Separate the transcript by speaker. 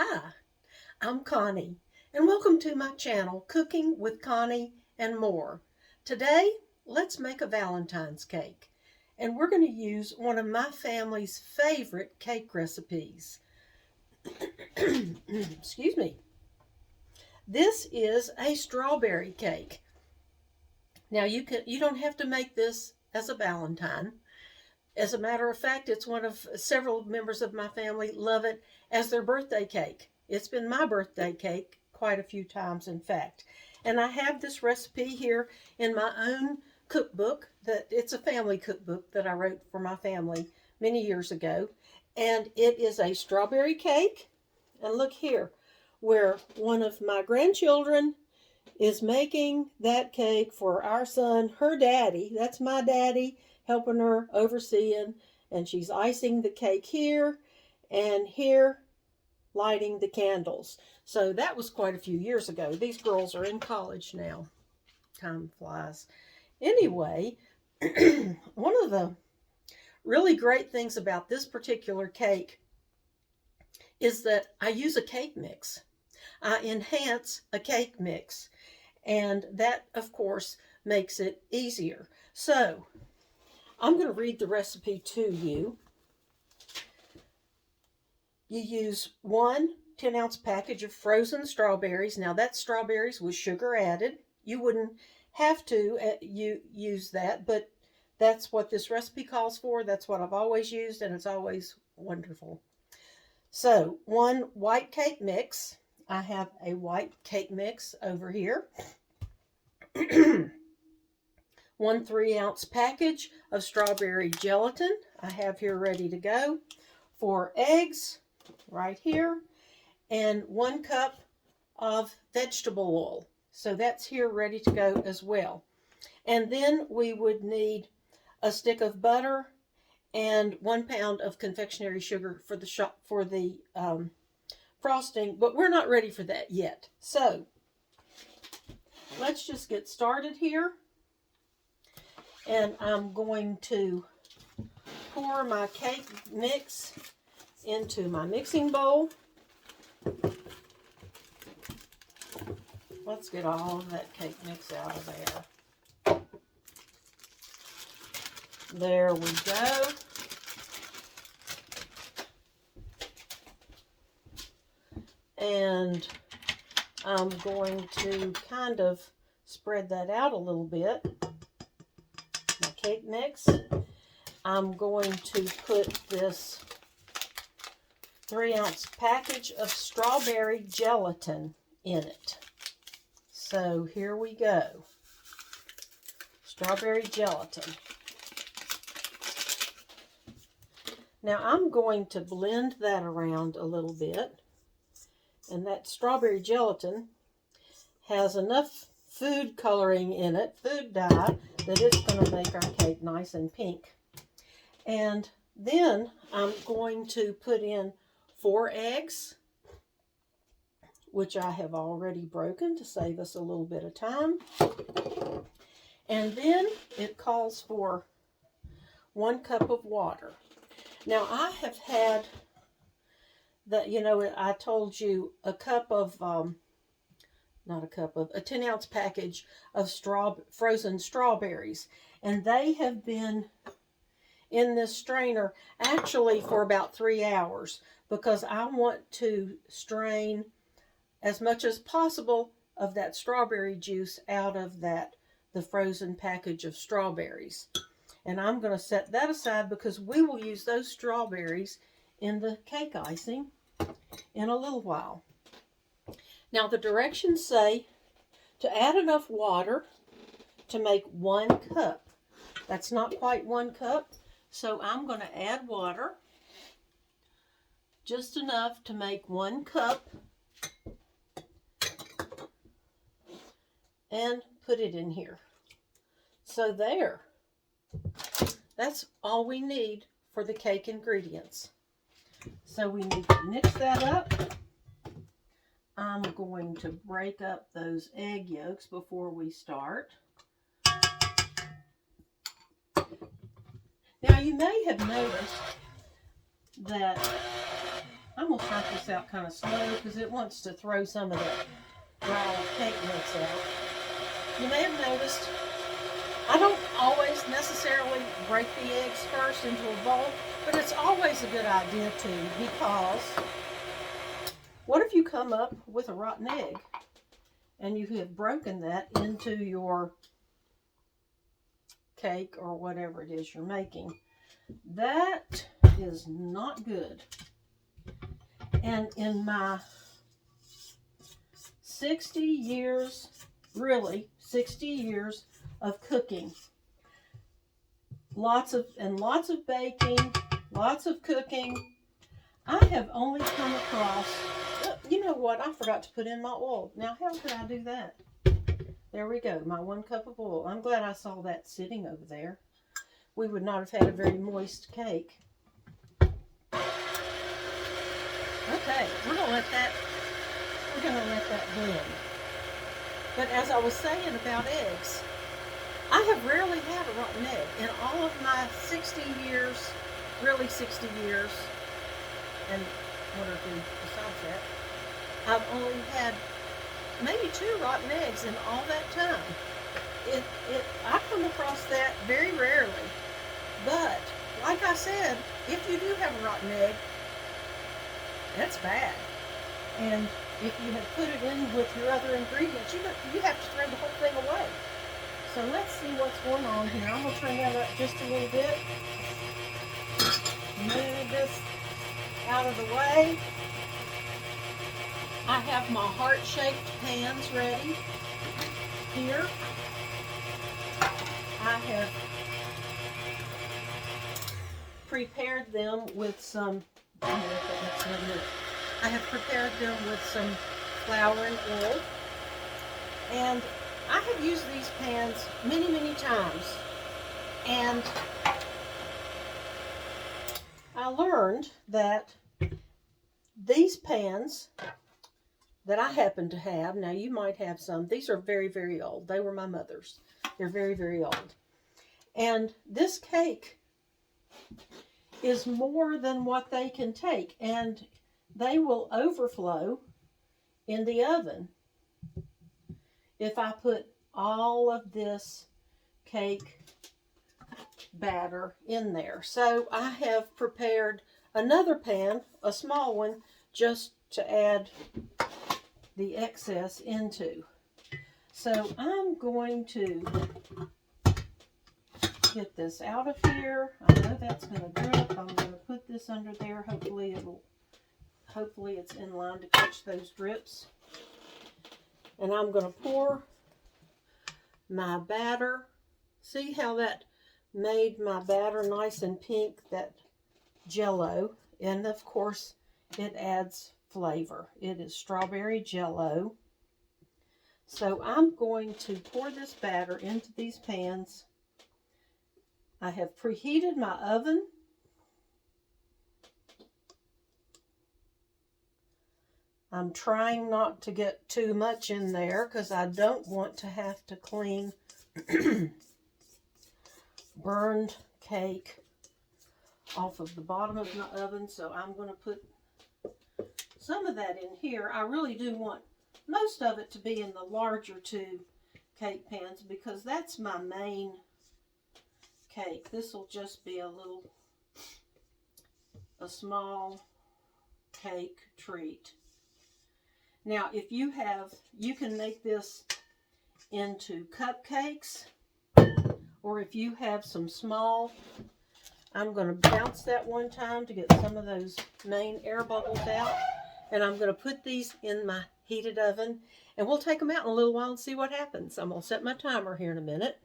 Speaker 1: Hi, I'm Connie, and welcome to my channel, Cooking with Connie and More. Today, let's make a Valentine's cake, and we're going to use one of my family's favorite cake recipes. Excuse me. This is a strawberry cake. Now, you don't have to make this as a Valentine. As a matter of fact, it's one of several members of my family love it as their birthday cake. It's been my birthday cake quite a few times, in fact. And I have this recipe here in my own cookbook. That it's a family cookbook that I wrote for my family many years ago. And it is a strawberry cake. And look here, where one of my grandchildren is making that cake for our son, her daddy. That's my daddy helping her overseeing, and she's icing the cake here and here lighting the candles. So that was quite a few years ago. These girls are in college now. Time flies. Anyway, one of the really great things about this particular cake is that I use a cake mix. I enhance a cake mix, and that, of course, makes it easier. So I'm going to read the recipe to you. You use one 10-ounce package of frozen strawberries. Now that's strawberries with sugar added. You wouldn't have to use that, but that's what this recipe calls for. That's what I've always used, and it's always wonderful. So one white cake mix. I have a white cake mix over here. 1 3-ounce package of strawberry gelatin I have here ready to go. 4 eggs right here. And 1 cup of vegetable oil. So that's here ready to go as well. And then we would need a stick of butter and 1 pound of confectionery sugar for the frosting. But we're not ready for that yet. So let's just get started here. And I'm going to pour my cake mix into my mixing bowl. Let's get all of that cake mix out of there. There we go. And I'm going to kind of spread that out a little bit. Cake mix. I'm going to put this 3-ounce package of strawberry gelatin in it. So here we go. Strawberry gelatin. Now I'm going to blend that around a little bit. And that strawberry gelatin has enough food coloring in it, food dye, that it's going to make our cake nice and pink. And then I'm going to put in 4 eggs, which I have already broken to save us a little bit of time. And then it calls for 1 cup of water. Now I have had I told you a 10-ounce package of frozen strawberries. And they have been in this strainer actually for about 3 hours because I want to strain as much as possible of that strawberry juice out of the frozen package of strawberries. And I'm going to set that aside because we will use those strawberries in the cake icing in a little while. Now the directions say to add enough water to make 1 cup. That's not quite 1 cup, so I'm going to add water, just enough to make 1 cup, and put it in here. So there. That's all we need for the cake ingredients. So we need to mix that up. I'm going to break up those egg yolks before we start. Now you may have noticed that I'm going to try knock this out kind of slow because it wants to throw some of the dry cake mix out. You may have noticed I don't always necessarily break the eggs first into a bowl, but it's always a good idea to, because what if you come up with a rotten egg and you have broken that into your cake or whatever it is you're making? That is not good. And in my 60 years, really 60 years of cooking, lots of baking, lots of cooking, I have only come across, you know what, I forgot to put in my oil. Now, how could I do that? There we go, my 1 cup of oil. I'm glad I saw that sitting over there. We would not have had a very moist cake. Okay, we're gonna let that blend. But as I was saying about eggs, I have rarely had a rotten egg. In all of my 60 years, really 60 years, and one or two besides that, I've only had maybe 2 rotten eggs in all that time. I come across that very rarely. But, like I said, if you do have a rotten egg, that's bad. And if you had put it in with your other ingredients, you have to throw the whole thing away. So let's see what's going on here. I'm going to turn that up just a little bit. Move this out of the way. I have my heart-shaped pans ready here. I have prepared them with some, I have prepared them with some flour and oil. And I have used these pans many, many times. And I learned that these pans that I happen to have, now you might have some, these are very, very old. They were my mother's. They're very, very old. And this cake is more than what they can take, and they will overflow in the oven if I put all of this cake batter in there. So I have prepared another pan, a small one, just to add the excess into. So I'm going to get this out of here. I know that's going to drip. I'm going to put this under there. Hopefully it's in line to catch those drips. And I'm going to pour my batter. See how that made my batter nice and pink, that Jell-O. And of course, it adds flavor. It is strawberry Jell-O. So I'm going to pour this batter into these pans. I have preheated my oven. I'm trying not to get too much in there because I don't want to have to clean burned cake off of the bottom of my oven. So I'm going to put some of that in here. I really do want most of it to be in the larger 2 cake pans because that's my main cake. This will just be a small cake treat. Now, if you can make this into cupcakes, or if you have some small, I'm going to bounce that one time to get some of those main air bubbles out. And I'm going to put these in my heated oven, and we'll take them out in a little while and see what happens. I'm going to set my timer here in a minute.